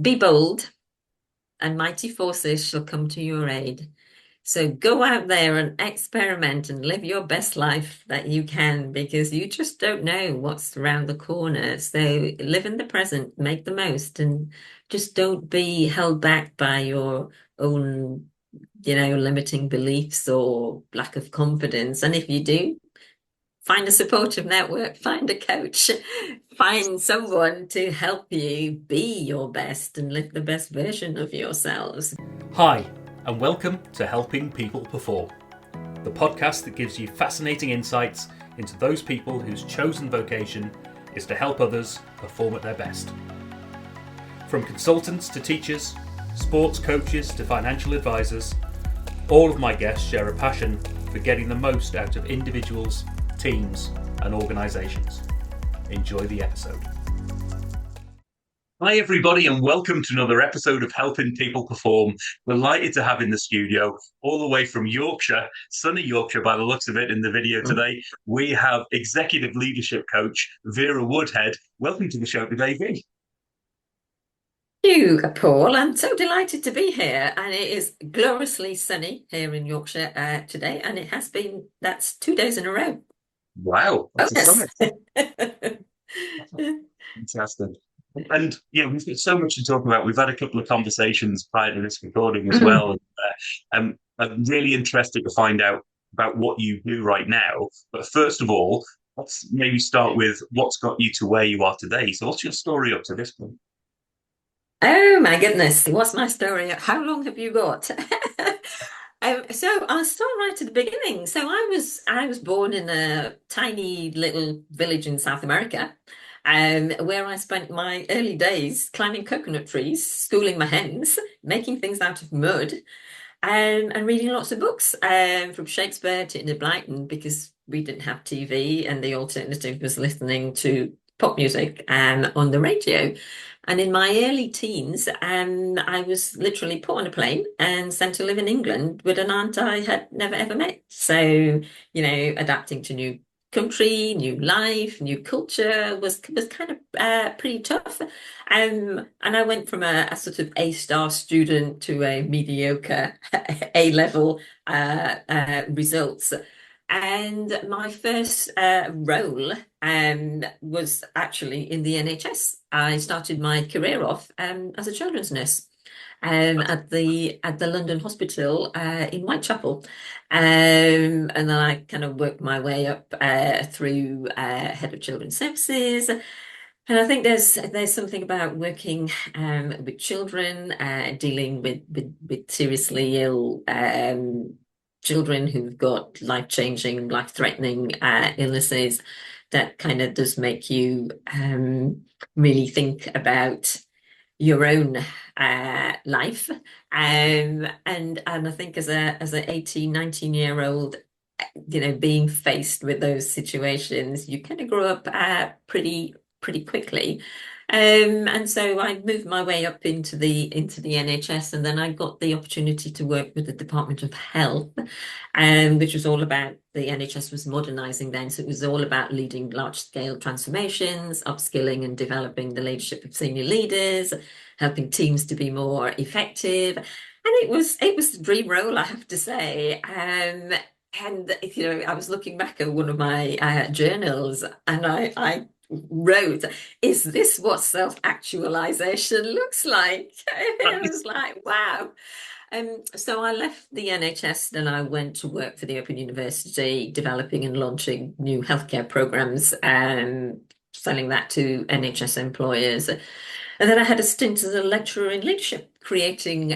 Be bold, and mighty forces shall come to your aid. So go out there and experiment and live your best life that you can because you just don't know what's around the corner. So live in the present, make the most, and just don't be held back by your own, limiting beliefs or lack of confidence. And if you do, find a supportive network, find a coach, find someone to help you be your best and live the best version of yourselves. Hi, and welcome to Helping People Perform, the podcast that gives you fascinating insights into those people whose chosen vocation is to help others perform at their best. From consultants to teachers, sports coaches to financial advisors, all of my guests share a passion for getting the most out of individuals, teams, and organisations. Enjoy the episode. Hi everybody, and welcome to another episode of Helping People Perform. Delighted to have in the studio, all the way from Yorkshire, sunny Yorkshire by the looks of it in the video today, we have Executive Leadership Coach Vera Woodhead. Welcome to the show today, V. Thank you, Paul. I'm so delighted to be here, and it is gloriously sunny here in Yorkshire today, and it has been, that's 2 days in a row. Wow, that's a Bonus. summit. Fantastic. And yeah, we've got so much to talk about. We've had a couple of conversations prior to this recording as well. I'm really interested to find out about what you do right now. But first of all, let's maybe start with what's got you to where you are today. So what's your story up to this point? Oh my goodness, what's my story? How long have you got? So I'll start right at the beginning. So I was born in a tiny little village in South America, where I spent my early days climbing coconut trees, schooling my hens, making things out of mud, and reading lots of books, from Shakespeare to Enid Blyton, because we didn't have TV, and the alternative was listening to pop music on the radio. And in my early teens, I was literally put on a plane and sent to live in England with an aunt I had never ever met. So, adapting to new country, new life, new culture was kind of pretty tough. And I went from a sort of A-star student to a mediocre A-level results. And my first role was actually in the NHS. I started my career off as a children's nurse at the London Hospital in Whitechapel, and then I kind of worked my way up through head of children's services. And I think there's something about working with children, dealing with seriously ill children who've got life-changing, life-threatening illnesses that kind of does make you really think about your own life. And I think as a 18, 19-year-old, being faced with those situations, you kind of grow up pretty quickly. And so I moved my way up into the NHS, and then I got the opportunity to work with the Department of Health, which was all about the NHS was modernising then, so it was all about leading large-scale transformations, upskilling and developing the leadership of senior leaders, helping teams to be more effective, and it was the dream role, I have to say. And I was looking back at one of my journals, and I wrote, "Is this what self-actualization looks like?" It was like, wow. So I left the NHS and I went to work for the Open University, developing and launching new healthcare programs and selling that to NHS employers. And then I had a stint as a lecturer in leadership, creating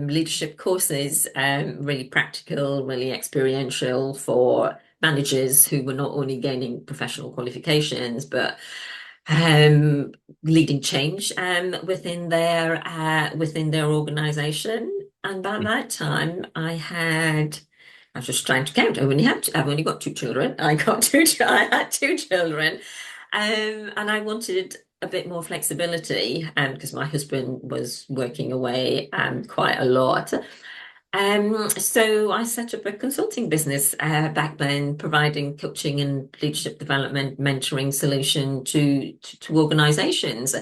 leadership courses, really practical, really experiential for managers who were not only gaining professional qualifications, but leading change within their organization. And by that time, I was just trying to count. I've only got two children. I had two children, and I wanted a bit more flexibility, because my husband was working away quite a lot. So I set up a consulting business back then, providing coaching and leadership development, mentoring solution to organizations.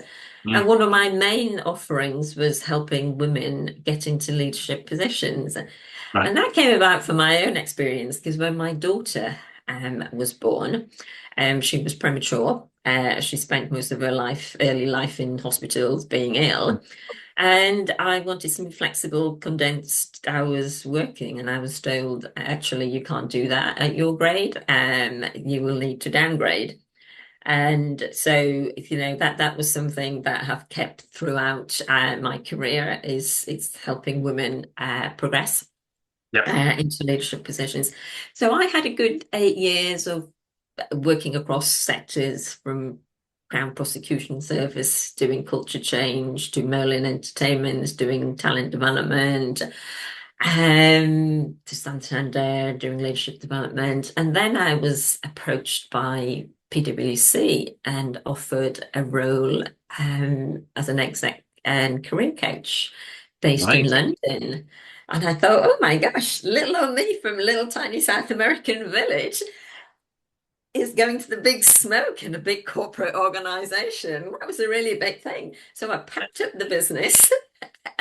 And one of my main offerings was helping women get into leadership positions. Right. And that came about from my own experience because when my daughter was born, she was premature. She spent most of her early life in hospitals being ill. And I wanted some flexible, condensed hours working. And I was told, actually, you can't do that at your grade. You will need to downgrade. And so, that was something that I have kept throughout my career is it's helping women progress Yep. into leadership positions. So I had a good 8 years of working across sectors from Crown Prosecution Service, doing culture change, to Merlin Entertainment, doing talent development, to Santander, doing leadership development. And then I was approached by PwC and offered a role as an exec and career coach based in Nice. London. And I thought, oh my gosh, little old me from a little tiny South American village is going to the big smoke in a big corporate organization. That was a really big thing. So I packed up the business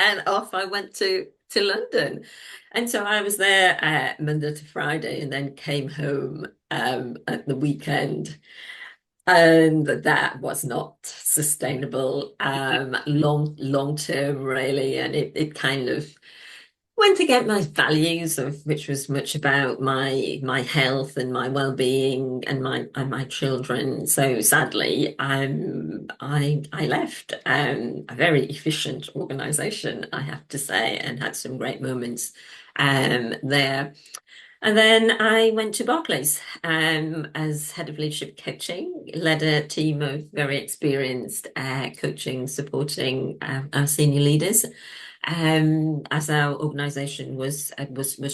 and off I went to London. And so I was there Monday to Friday and then came home at the weekend. And that was not sustainable, long term, really. And it kind of went against my values of which was much about my health and my well-being and my children. So sadly, I left a very efficient organization, I have to say, and had some great moments there. And then I went to Barclays as head of leadership coaching, led a team of very experienced coaching, supporting our senior leaders as our organization was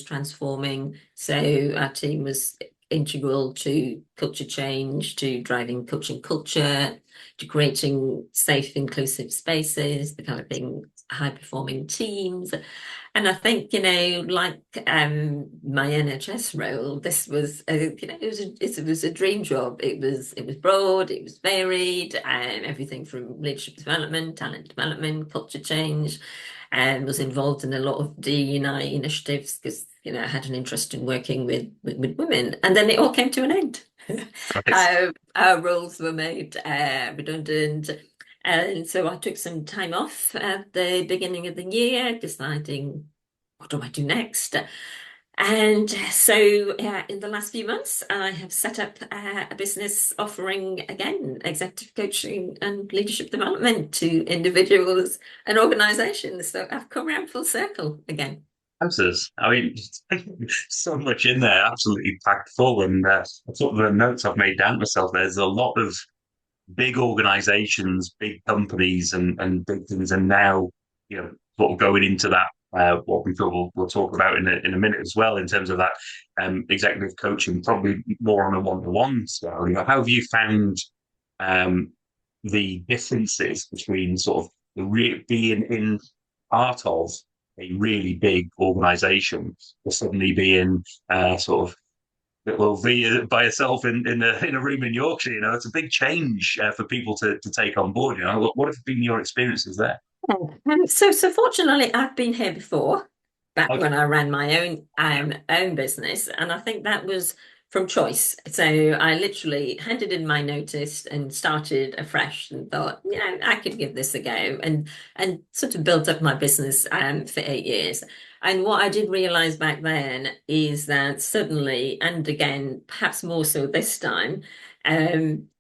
transforming. So our team was integral to culture change, to driving coaching culture, to creating safe, inclusive spaces, developing high-performing teams. And I think, like my NHS role, this was, it was a dream job. It was broad, it was varied, and everything from leadership development, talent development, culture change, and was involved in a lot of D&I initiatives because, I had an interest in working with women. And then it all came to an end. Right. Our roles were made redundant. And so I took some time off at the beginning of the year, deciding what do I do next? And so in the last few months, I have set up a business offering, again, executive coaching and leadership development to individuals and organizations. So I've come around full circle again. Answers. I mean, so much in there, absolutely packed full. And sort of the notes I've made down myself, there's a lot of big organizations, big companies, and big things. And now, sort of going into that, what we'll talk about in a minute as well, in terms of that executive coaching, probably more on a one-to-one scale. How have you found um, the differences between sort of being in part of a really big organization or suddenly being sort of well, by yourself in a room in Yorkshire, it's a big change for people to take on board. What have been your experiences there? So fortunately, I've been here before, back Okay. when I ran my own business, and I think that was from choice. So I literally handed in my notice and started afresh, and thought, I could give this a go, and sort of built up my business for 8 years. And what I did realize back then is that suddenly, and again, perhaps more so this time,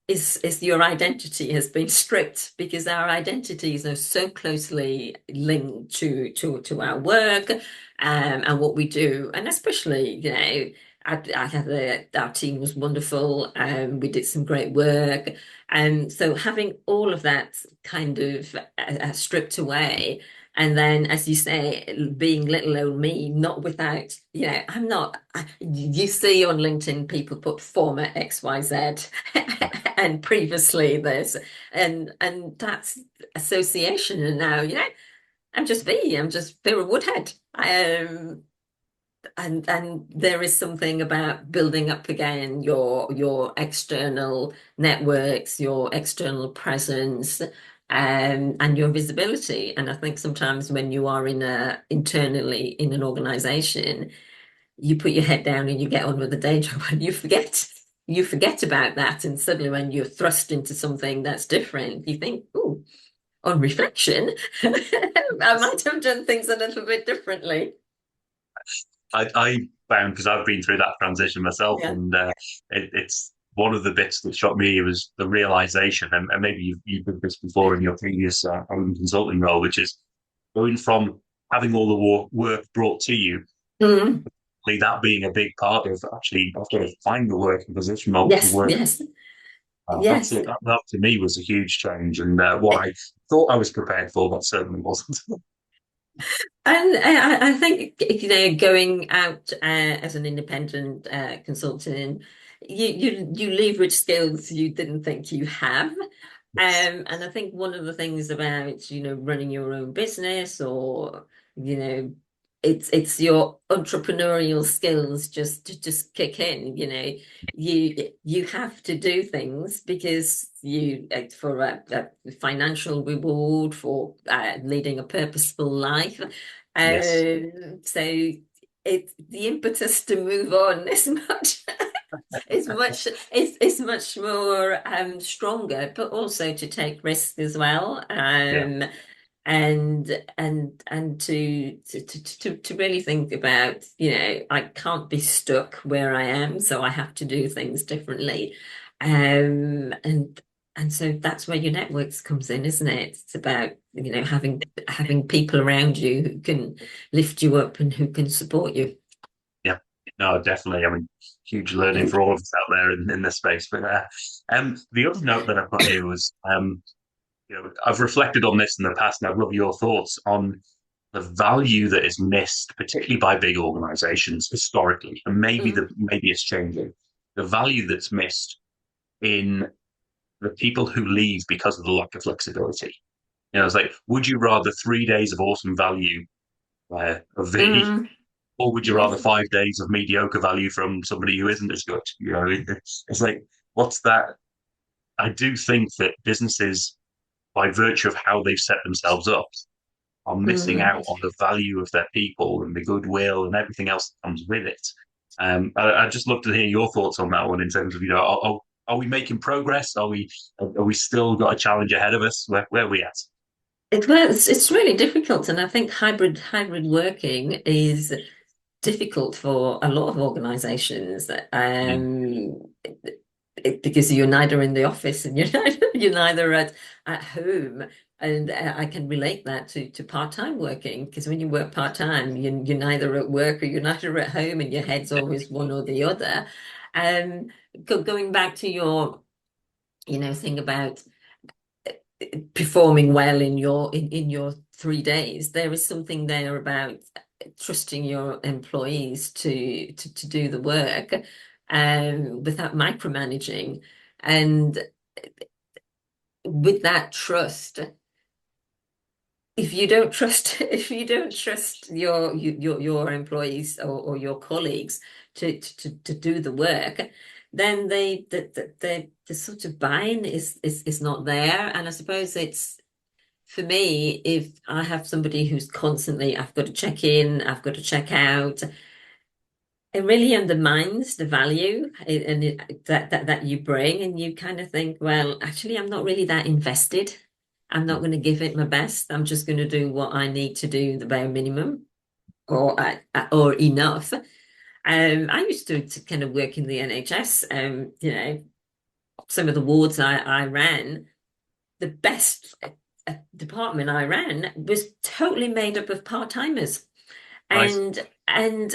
is your identity has been stripped because our identities are so closely linked to our work and what we do, and especially I had our team was wonderful, we did some great work, and so having all of that kind of stripped away. And then, as you say, being little old me, not without, I'm not, you see on LinkedIn, people put former XYZ and previously this, and that's association. And now, I'm just I'm just Vera Woodhead. And there is something about building up again your external networks, your external presence, and your visibility. And I think sometimes when you are internally in an organization, you put your head down and you get on with the day job and you forget about that. And suddenly when you're thrust into something that's different, you think, oh, on reflection, I might have done things a little bit differently. I found, because I've been through that transition myself, Yeah. and it's one of the bits that shocked me was the realization, and maybe you did this before in your previous own consulting role, which is going from having all the work brought to you, Mm. that being a big part of actually I've got to find the working position of the Yes, work. yes, That's yes. it. That to me was a huge change, and what I thought I was prepared for, but certainly wasn't. And I think, going out as an independent consultant, you leverage skills you didn't think you have. And I think one of the things about, running your own business, or, you know, it's your entrepreneurial skills just kick in. You have to do things because for a financial reward, for leading a purposeful life. Yes. So it's the impetus to move on is much it's much more stronger, but also to take risks as well. Yeah. And to really think about, I can't be stuck where I am, so I have to do things differently. And so that's where your networks comes in, isn't it? It's about, having people around you who can lift you up and who can support you. Yeah. No, definitely. I mean, huge learning for all of us out there in this space. But the other note that I've got here was, I've reflected on this in the past, and I'd love your thoughts on the value that is missed, particularly by big organizations historically, and Mm, maybe it's changing. The value that's missed in the people who leave because of the lack of flexibility. It's like, would you rather 3 days of awesome value of V, mm. or would you rather Yes. 5 days of mediocre value from somebody who isn't as good? It's like, what's that? I do think that businesses, by virtue of how they've set themselves up, are missing Mm. out on the value of their people and the goodwill and everything else that comes with it. I'd just love to hear your thoughts on that one in terms of, are we making progress? Are we still got a challenge ahead of us? Where are we at? It's really difficult, and I think hybrid working is difficult for a lot of organizations. Mm. Because you're neither in the office and you're neither at home. And I can relate that to part-time working, because when you work part-time, you're neither at work or you're neither at home, and your head's always one or the other. Um, Going back to your, thing about performing well in your 3 days, there is something there about trusting your employees to do the work, without micromanaging. And with that trust, if you don't trust your employees, or your colleagues to do the work, then the sort of buy-in is not there. And I suppose it's, for me, if I have somebody who's constantly, I've got to check in, I've got to check out, it really undermines the value that you bring. And you kind of think, well, actually, I'm not really that invested. I'm not going to give it my best. I'm just going to do what I need to do, the bare minimum, or enough. I used to kind of work in the NHS. Some of the wards I ran, the best department I ran was totally made up of part-timers. Right. And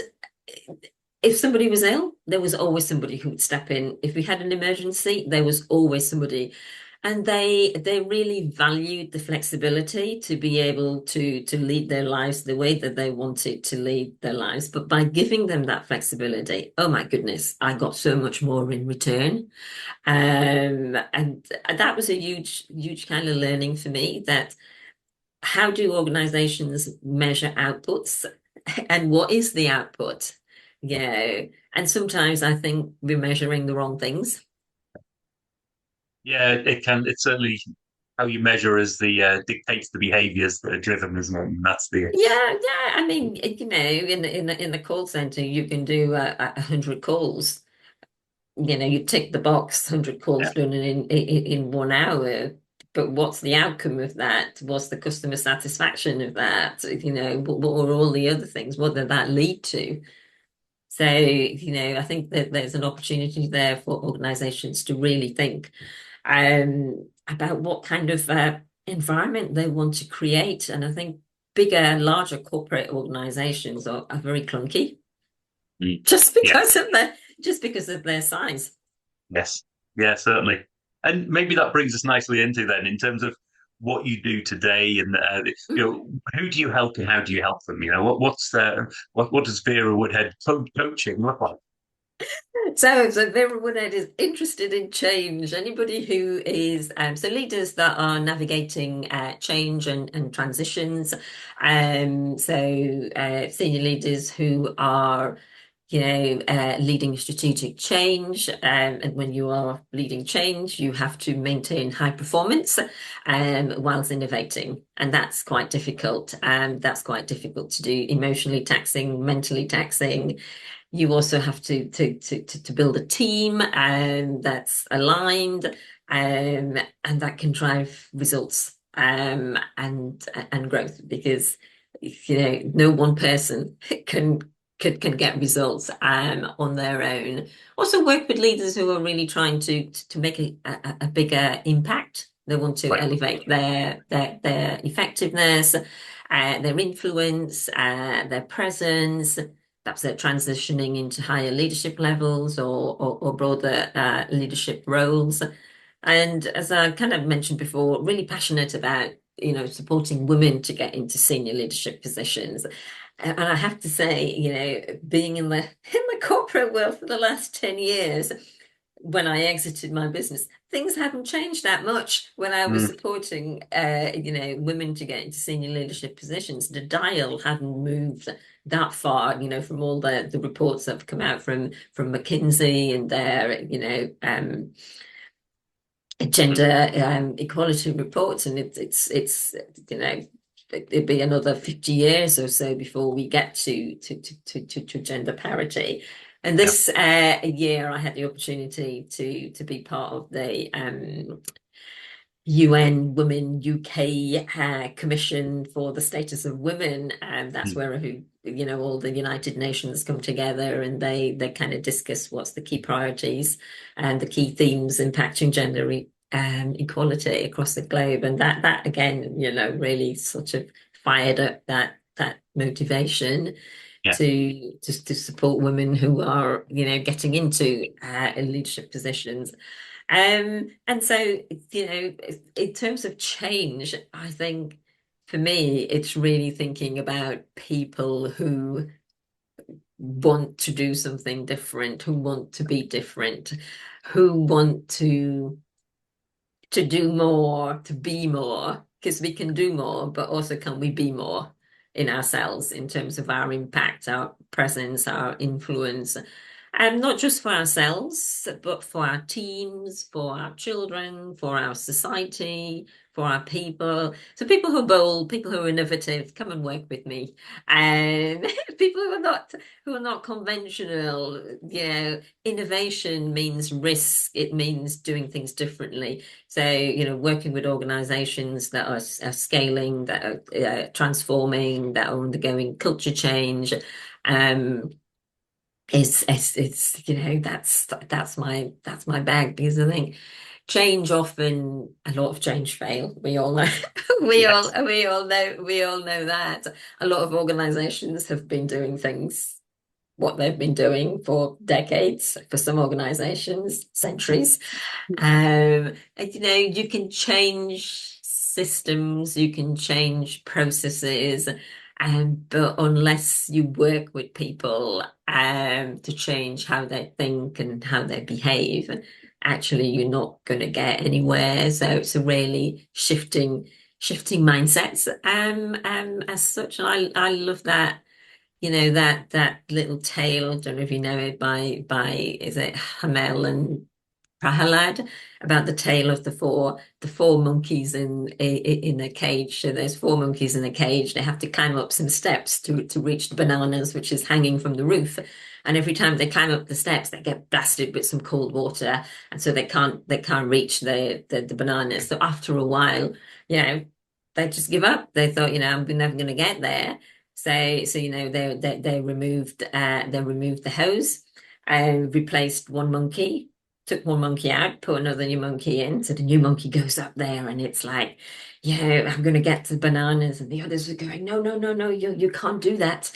if somebody was ill, there was always somebody who would step in. If we had an emergency, there was always somebody. And they really valued the flexibility to be able to lead their lives the way that they wanted to lead their lives. But by giving them that flexibility, oh my goodness, I got so much more in return. And that was a huge kind of learning for me, that how do organizations measure outputs, and what is the output? And sometimes I think we're measuring the wrong things. Yeah, it can. It certainly. how you measure as the dictates the behaviours that are driven, isn't it? And that's the Yeah, yeah. I mean, in the call center, you can do 100 calls. You tick the box, 100 calls yeah, done in 1 hour. But what's the outcome of that? What's the customer satisfaction of that? What were all the other things? What did that lead to? So, I think that there's an opportunity there for organizations to really think about what kind of environment they want to create. And I think bigger, larger corporate organizations are very clunky mm, just yeah, because of their size. yes, yeah, certainly. And maybe that brings us nicely into then, in terms of what you do today, and who do you help and how do you help them? What does Vera Woodhead coaching look like? So Vera Woodhead is interested in change. Anybody who is so leaders that are navigating change and transitions. Senior leaders who are, leading strategic change. And when you are leading change, you have to maintain high performance whilst innovating, and that's quite difficult. That's quite difficult to do. Emotionally taxing, mentally taxing. You also have to build a team that's aligned and that can drive results and growth because no one person can can get results on their own. Also work with leaders who are really trying to make a bigger impact. They want to Right. elevate their effectiveness, their influence, their presence. Perhaps they're transitioning into higher leadership levels or broader leadership roles. And as I kind of mentioned before, really passionate about, supporting women to get into senior leadership positions. And I have to say, being in the corporate world for the last 10 years, when I exited my business, things haven't changed that much when I was Mm, supporting women to get into senior leadership positions. The dial hadn't moved that far, from all the reports that have come out from McKinsey and their, gender equality reports, and you know it'd be another 50 years or so before we get to gender parity. And yeah. this year, I had the opportunity to be part of the UN Women UK Commission for the Status of Women, and that's Mm, where all the United Nations come together and they kind of discuss what's the key priorities and the key themes impacting gender equality across the globe, and that again, really sort of fired up that motivation yeah. to support women who are getting into leadership positions. And so, in terms of change, I think for me, it's really thinking about people who want to do something different, who want to be different, who want to do more, to be more, because we can do more, but also can we be more in ourselves in terms of our impact, our presence, our influence, and not just for ourselves, but for our teams, for our children, for our society, for our people. So people who are bold, people who are innovative, come and work with me. And people who are not conventional, innovation means risk, it means doing things differently. So, working with organizations that are scaling, that are transforming, that are undergoing culture change, um, it's that's my bag because I think change often a lot of change fail. We all know Yes. we all know that a lot of organizations have been doing things what they've been doing for decades, for some organizations, centuries. And, you can change systems, you can change processes, but unless you work with people to change how they think and how they behave, actually you're not going to get anywhere. So it's a really shifting mindsets as such. And I love that. That little tale, don't know if you know it by is it Hamel and Prahalad about the tale of the four monkeys in a cage. So there's four monkeys in a cage. They have to climb up some steps to reach the bananas, which is hanging from the roof. And every time they climb up the steps, they get blasted with some cold water, and so they can't reach the bananas. So after a while, they just give up. They thought, I'm never going to get there. So they removed the hose and replaced one monkey, took one monkey out, put another new monkey in. So the new monkey goes up there and it's like, I'm going to get to the bananas. And the others are going, no, no, no, no, you can't do that.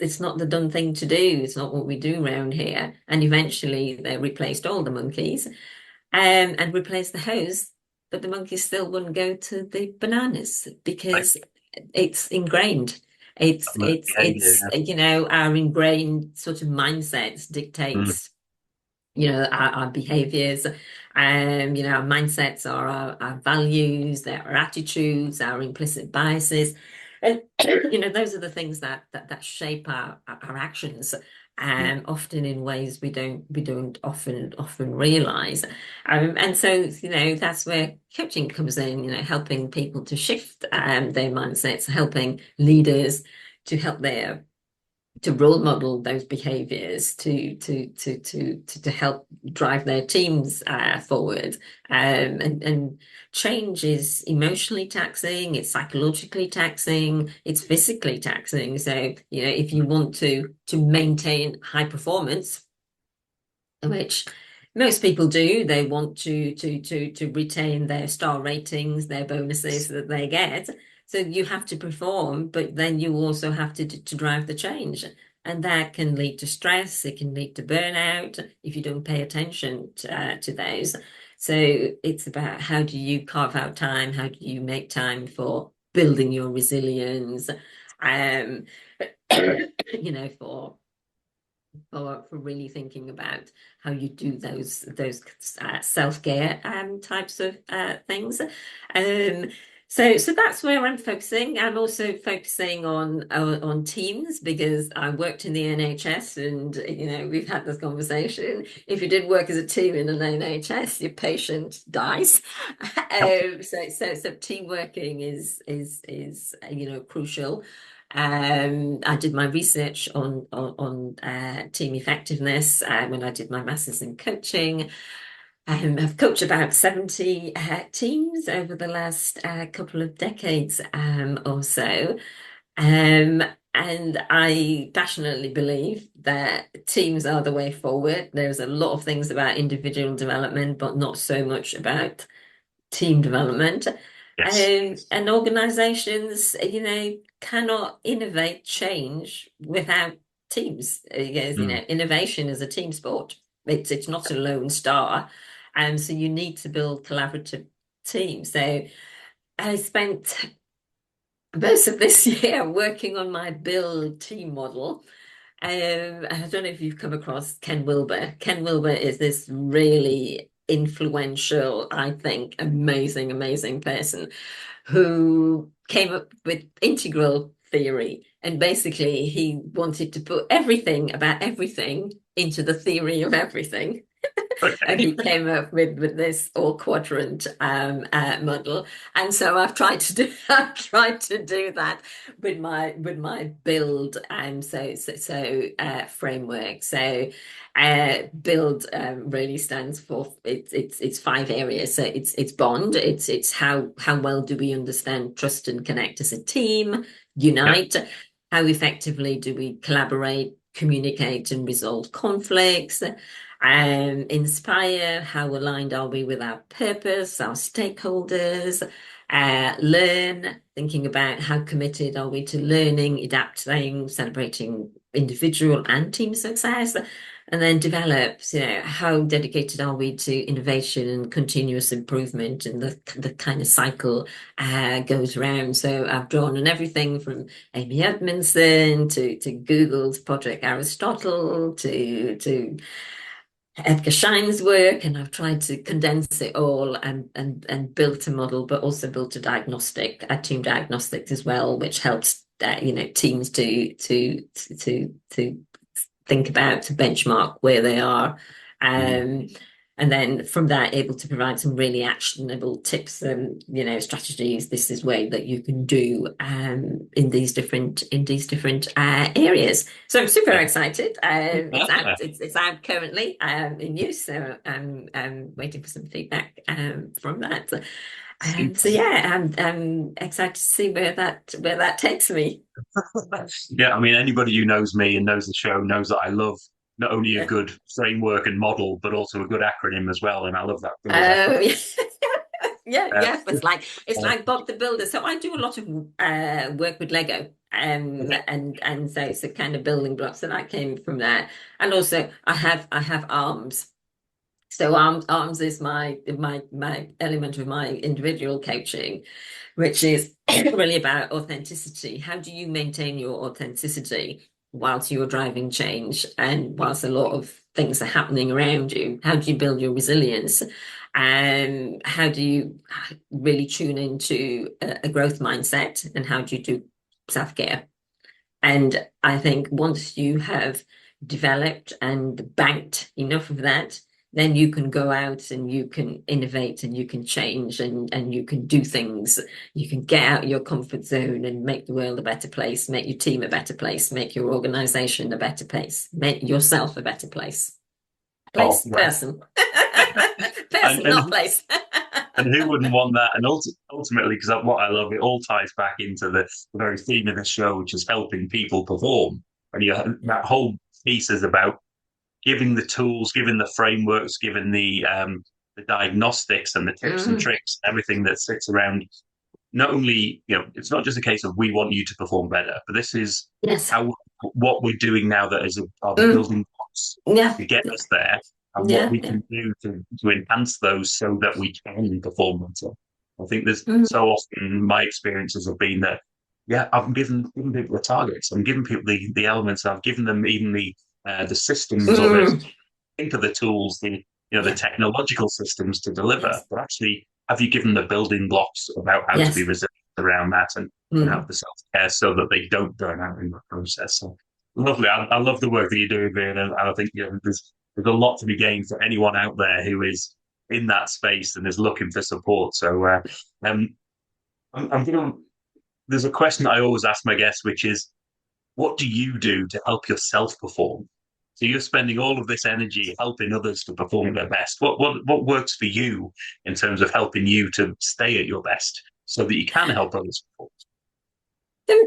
It's not the done thing to do. It's not what we do around here. And eventually they replaced all the monkeys and replaced the hose. But the monkeys still wouldn't go to the bananas Like because it's ingrained. It's it's behavior. it's our ingrained sort of mindsets Yeah. Mm. dictates our behaviors. Our mindsets are our values, our attitudes, our implicit biases. And those are the things that shape our actions. Mm. Often in ways we don't often realize. And so that's where coaching comes in, helping people to shift their mindsets, helping leaders to help their to role model those behaviors to help drive their teams forward. And change is emotionally taxing, it's psychologically taxing, it's physically taxing. So if you want to maintain high performance, which most people do. They want to retain their star ratings, their bonuses that they get. So you have to perform, but then you also have to drive the change. And that can lead to stress. It can lead to burnout if you don't pay attention to those. So it's about how do you carve out time? How do you make time for building your resilience? Um, for for really thinking about how you do those self-care types of things. So that's where I'm focusing. I'm also focusing on teams because I worked in the NHS, and we've had this conversation. If you didn't work as a team in an NHS, your patient dies. Yep. So team working is crucial. I did my research on team effectiveness when I did my master's in coaching. I've coached about 70 teams over the last couple of decades or so. Um, and I passionately believe that teams are the way forward. There's a lot of things about individual development, but not so much about team development. Yes. And organizations, cannot innovate change without teams. Because, Mm. innovation is a team sport. It's not a lone star. And so you need to build collaborative teams. So I spent most of this year working on my build team model. I don't know if you've come across Ken Wilber. Ken Wilber is this really influential, I think, amazing, amazing person who came up with integral theory. And basically, he wanted to put everything about everything into the theory of everything. And Okay. he came up with this all quadrant model, and so I've tried to do I've tried to do that with my build framework. So build really stands for it's five areas. So it's bond. It's how well do we understand, trust, and connect as a team. Yep. Unite. How effectively do we collaborate, communicate, and resolve conflicts? Inspire, how aligned are we with our purpose, our stakeholders? Learn, thinking about how committed are we to learning, adapting, celebrating individual and team success. And then develop, how dedicated are we to innovation and continuous improvement, and the kind of cycle goes around. So I've drawn on everything from Amy Edmondson to Google's Project Aristotle to Edgar Schein's work, and I've tried to condense it all and built a model, but also built a team diagnostic as well, which helps teams to think about to benchmark where they are. Mhm. Um, and then from that, able to provide some really actionable tips and strategies. This is way that you can do in these different areas. So I'm super Yeah. excited. Yeah. It's out currently in use. So I'm waiting for some feedback from that. So Super. yeah, I'm excited to see where that takes me. Yeah, I mean, anybody who knows me and knows the show knows that I love not only a Yeah. good framework and model, but also a good acronym as well. And I love that those Oh, acronyms. yeah. Yeah, Uh, yeah. It's like Bob the Builder. So I do a lot of work with Lego, okay. and so it's the kind of building blocks that I came from there. And also I have arms. So arms is my element of my individual coaching, which is really about authenticity. How do you maintain your authenticity whilst you're driving change and whilst a lot of things are happening around you? How do you build your resilience? And how do you really tune into a growth mindset? And how do you do self-care? And I think once you have developed and banked enough of that, then you can go out and you can innovate and you can change and you can do things. You can get out of your comfort zone and make the world a better place, make your team a better place, make your organization a better place, make yourself a better place. Oh, Place, well. person. And, Person, not and place. and who wouldn't want that? And ultimately, because what I love, it all ties back into the very theme of the show, which is helping people perform. And that whole piece is about giving the tools, giving the frameworks, giving the diagnostics and the tips and Mm, tricks, everything that sits around. Not only, it's not just a case of we want you to perform better, but this is yes. how what we're doing now that are the Mm, building blocks yeah. to get us there, and what Yeah. we Yeah. can do to enhance those so that we can perform better. I think there's Mm, so often my experiences have been that, yeah, I've given people the targets, I'm giving people the elements, I've given them even the systems or the mm, think of the tools, the yeah. technological systems to deliver, Yes. but actually, have you given the building blocks about how to be Yes. resilient around that and have Mm. the self care so that they don't burn out in the process? So lovely. I love the work that you're doing, Ian, and I think there's a lot to be gained for anyone out there who is in that space and is looking for support. So um, I'm going to. There's a question I always ask my guests, which is, what do you do to help yourself perform? So you're spending all of this energy helping others to perform their best. What works for you in terms of helping you to stay at your best so that you can help others perform?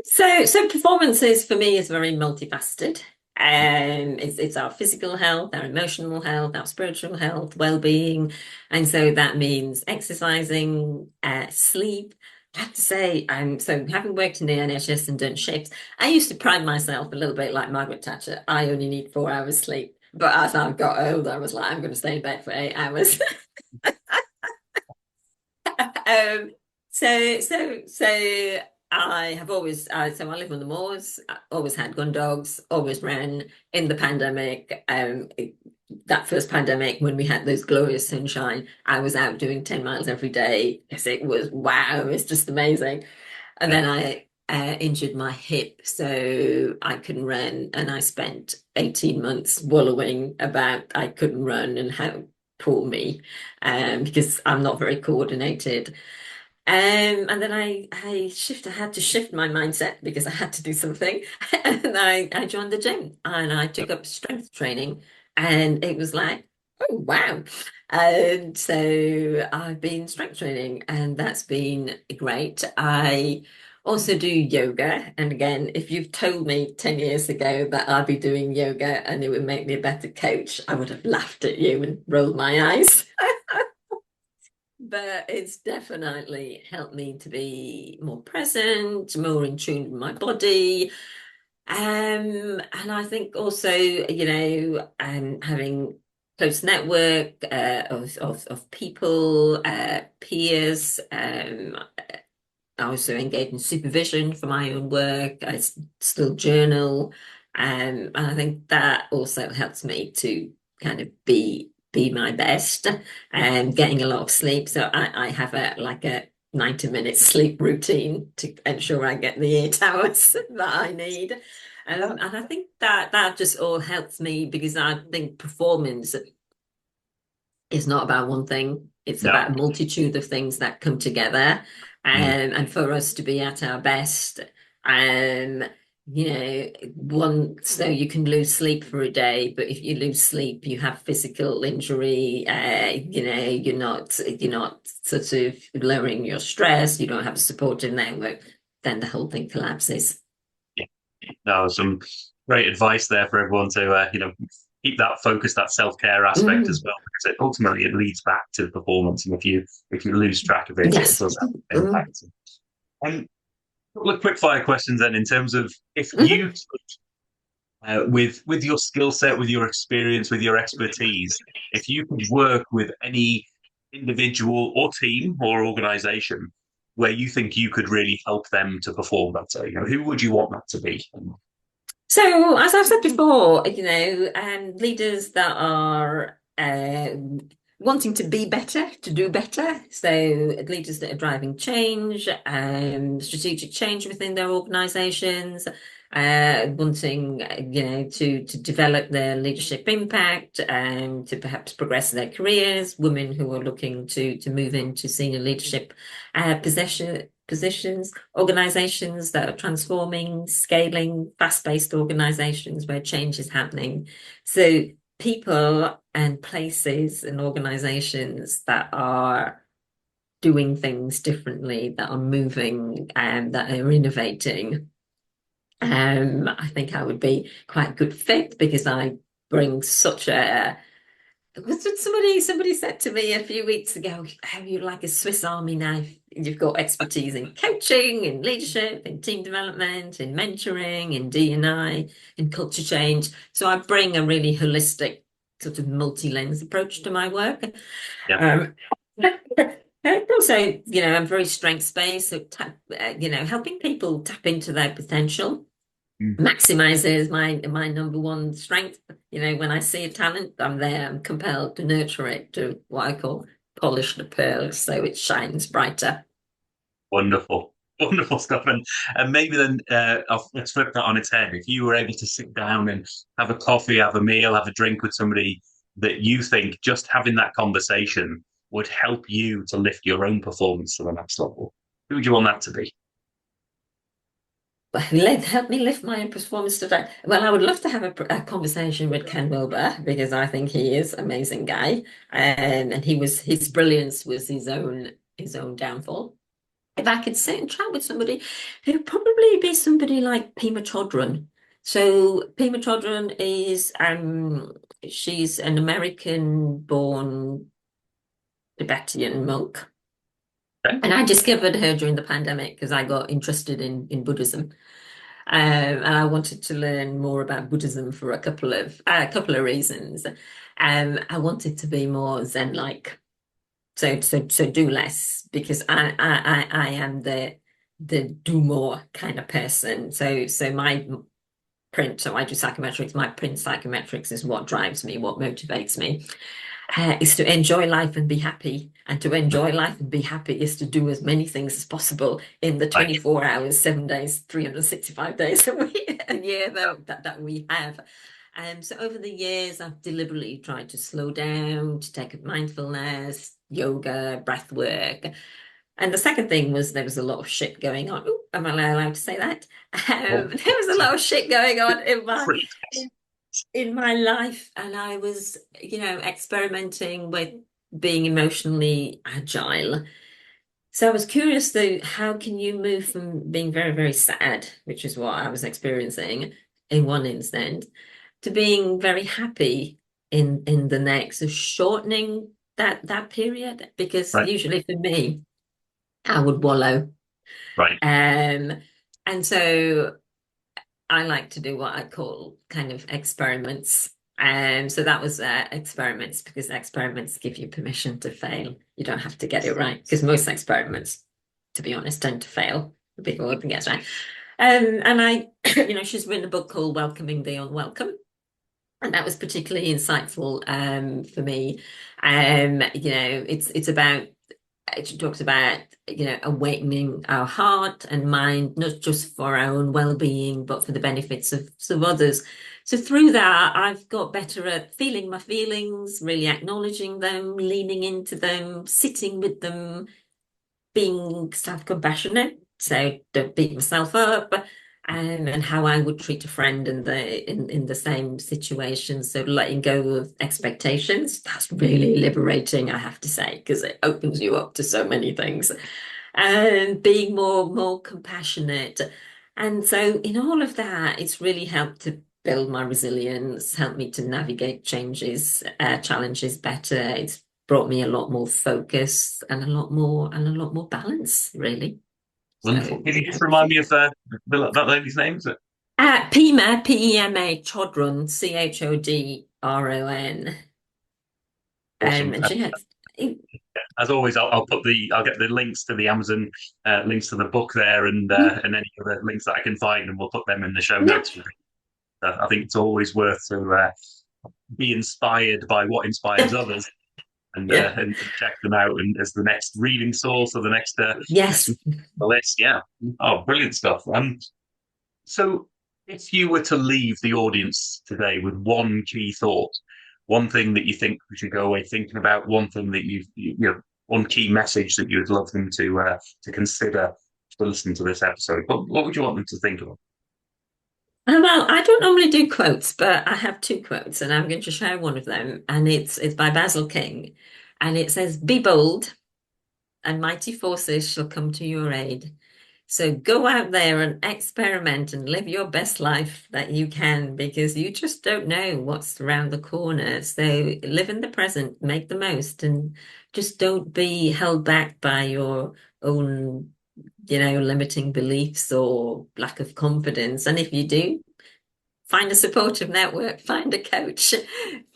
So performances for me is very multifaceted. It's our physical health, our emotional health, our spiritual health, well-being, and so that means exercising, sleep. I have to say, so having worked in the NHS and done shifts, I used to pride myself a little bit like Margaret Thatcher. I only need 4 hours sleep, but as I got older, I was like, I'm going to stay in bed for 8 hours. Um, so I have always so I live on the moors. I always had gun dogs. Always ran in the pandemic. That first pandemic when we had those glorious sunshine, I was out doing 10 miles every day because it was wow, it's just amazing. And Yeah. then I injured my hip, so I couldn't run, and I spent 18 months wallowing about I couldn't run and how poor me, because I'm not very coordinated. And then I had to shift my mindset because I had to do something. And I joined the gym and I took up strength training. And it was like, oh, wow. And so I've been strength training and that's been great. I also do yoga. And again, if you've told me 10 years ago that I'd be doing yoga and it would make me a better coach, I would have laughed at you and rolled my eyes. But it's definitely helped me to be more present, more in tune with my body. And I think also, having close network of people, peers. I also engage in supervision for my own work. Still journal, and I think that also helps me to kind of be my best and getting a lot of sleep. So I have a 90-minute sleep routine to ensure I get the 8 hours that I need. And I think that that just all helps me because I think performance is not about one thing. It's No. about a multitude of things that come together. Mm. And for us to be at our best, um, so you can lose sleep for a day, but if you lose sleep, you have physical injury. You're not sort of lowering your stress. You don't have a supportive network. Then the whole thing collapses. Yeah. No, some great advice there for everyone to keep that focus, that self care aspect as Mm, well, because ultimately it leads back to the performance, and if you lose track of it, it yes. does have an Mm, impact. And a couple of quick fire questions then, in terms of if mhm. you with your skill set, with your experience, with your expertise, if you could work with any individual or team or organization where you think you could really help them to perform better, who would you want that to be? So, as I've said before, leaders that are wanting to be better, to do better. So, leaders that are driving change, strategic change within their organizations, wanting, to develop their leadership impact and to perhaps progress their careers. Women who are looking to move into senior leadership positions, organizations that are transforming, scaling, fast-paced organizations where change is happening. So people and places and organizations that are doing things differently, that are moving and that are innovating. I think I would be quite a good fit because I bring such a somebody said to me a few weeks ago, how you like a Swiss Army knife. You've got expertise in coaching, in leadership, in team development, in mentoring, in D&I, in culture change. So I bring a really holistic, sort of multi-lens approach to my work. Yeah. Um, and also, I'm very strengths-based, so helping people tap into their potential Mm. maximizes my number one strength. When I see a talent, I'm there. I'm compelled to nurture it to what I call polish the pearls so it shines brighter. Wonderful. Wonderful stuff. And maybe then let's flip that on its head. If you were able to sit down and have a coffee, have a meal, have a drink with somebody that you think just having that conversation would help you to lift your own performance to the next level, who would you want that to be? Help me lift my own performance today. Well, I would love to have a conversation with Ken Wilber because I think he is an amazing guy, and his brilliance was his own downfall. If I could sit and chat with somebody, it would probably be somebody like Pema Chodron. So Pema Chodron is she's an American-born Tibetan monk. Okay. And I discovered her during the pandemic because I got interested in Buddhism. And I wanted to learn more about Buddhism for a couple of reasons. I wanted to be more Zen-like. So do less because I am the do more kind of person. So I do psychometrics. My print psychometrics is what drives me, what motivates me. Is to enjoy life and be happy. And to enjoy life and be happy is to do as many things as possible in the Right. 24 hours, 7 days, 365 days a year that we have. So over the years, I've deliberately tried to slow down, to take up mindfulness, yoga, breath work. And the second thing was there was a lot of shit going on. Ooh, am I allowed to say that? Oh, There was a lot of shit going on in my great. in my life, and I was, experimenting with being emotionally agile. So I was curious though, how can you move from being very, very sad, which is what I was experiencing in one instant, to being very happy in the next, so shortening that period, because Right. usually for me, I would wallow. Right. Um, and so I like to do what I call kind of experiments. So that was experiments because experiments give you permission to fail. You don't have to get it right because most experiments, to be honest, tend to fail before it gets right. And I, she's written a book called Welcoming the Unwelcome. And that was particularly insightful for me. It's about She talks about, awakening our heart and mind, not just for our own well-being, but for the benefits of others. So through that, I've got better at feeling my feelings, really acknowledging them, leaning into them, sitting with them, being self-compassionate. So don't beat myself up. And how I would treat a friend in the same situation. So letting go of expectations, that's really liberating, I have to say, because it opens you up to so many things. And being more compassionate. And so in all of that, it's really helped to build my resilience, helped me to navigate challenges better. It's brought me a lot more focus and a lot more balance, really. Wonderful. So Can you yeah, just that's remind me it. of that lady's name? Is it? Pema, Pema, Chodron, Chodron. Awesome. And she has, As always, I'll get the links to the Amazon links to the book there, and any other links that I can find, and we'll put them in the show yeah, notes. I think it's always worth to be inspired by what inspires others, yeah, and check them out, and as the next reading source or the next yes. list. Yeah. Oh, brilliant stuff. So, if you were to leave the audience today with one key thought, one thing that you think we should go away thinking about, one thing that one key message that you would love them to consider to listen to this episode, what would you want them to think of? Well, I don't normally do quotes, but I have two quotes, and I'm going to share one of them. And it's by Basil King, and it says, "Be bold, and mighty forces shall come to your aid. So go out there and experiment and live your best life that you can, because you just don't know what's around the corner. So live in the present, make the most, and just don't be held back by your own, limiting beliefs or lack of confidence. And if you do, find a supportive network, find a coach,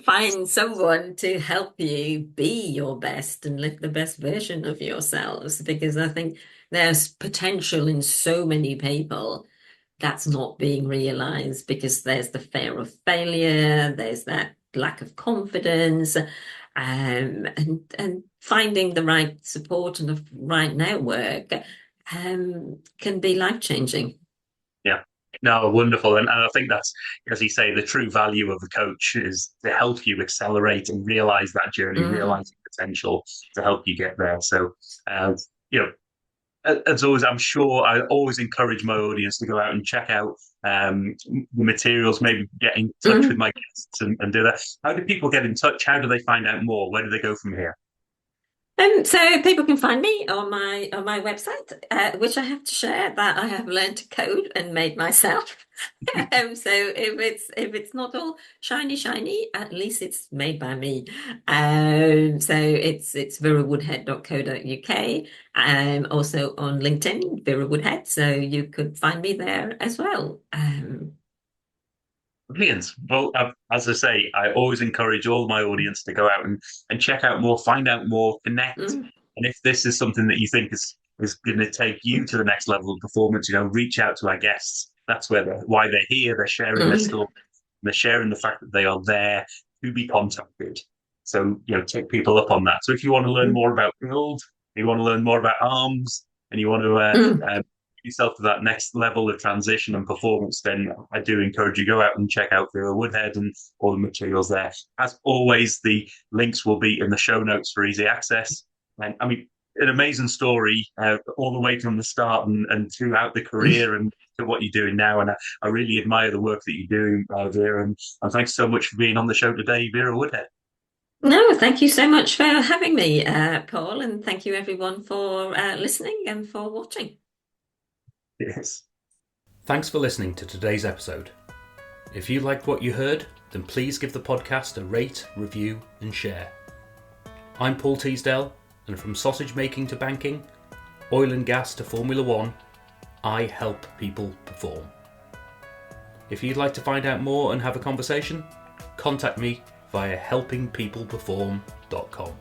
find someone to help you be your best and live the best version of yourselves. Because I think there's potential in so many people that's not being realized because there's the fear of failure, there's that lack of confidence, and finding the right support and the right network can be life-changing. Yeah. No, wonderful. And I think that's, as you say, the true value of the coach is to help you accelerate and realize that journey, Mm, realize the potential to help you get there. So, uh, you know, as always, I'm sure I always encourage my audience to go out and check out the materials, maybe get in touch with mm. my guests and do that. How do people get in touch? How do they find out more? Where do they go from here? So people can find me on my website, which I have to share that I have learned to code and made myself. So if it's not all shiny, at least it's made by me. So it's verawoodhead.co.uk. I'm also on LinkedIn, Vera Woodhead, so you could find me there as well. Brilliant. Well, as I say, I always encourage all my audience to go out and check out more, find out more, connect. Mm, And if this is something that you think is going to take you to the next level of performance, reach out to our guests. That's why they're here. They're sharing their mm, story. They're sharing the fact that they are there to be contacted. So, take people up on that. So if you want to learn mm, more about build, you want to learn more about arms, and you want to mm. yourself to that next level of transition and performance, then I do encourage you go out and check out Vera Woodhead and all the materials there. As always, the links will be in the show notes for easy access. And I mean, an amazing story all the way from the start and throughout the career and to what you're doing now. And I really admire the work that you're doing, Vera. And thanks so much for being on the show today, Vera Woodhead. No, thank you so much for having me, Paul, and thank you everyone for listening and for watching. Yes. Thanks for listening to today's episode. If you liked what you heard, then please give the podcast a rate, review, and share. I'm Paul Teasdale, and from sausage making to banking, oil and gas to Formula One, I help people perform. If you'd like to find out more and have a conversation, contact me via helpingpeopleperform.com.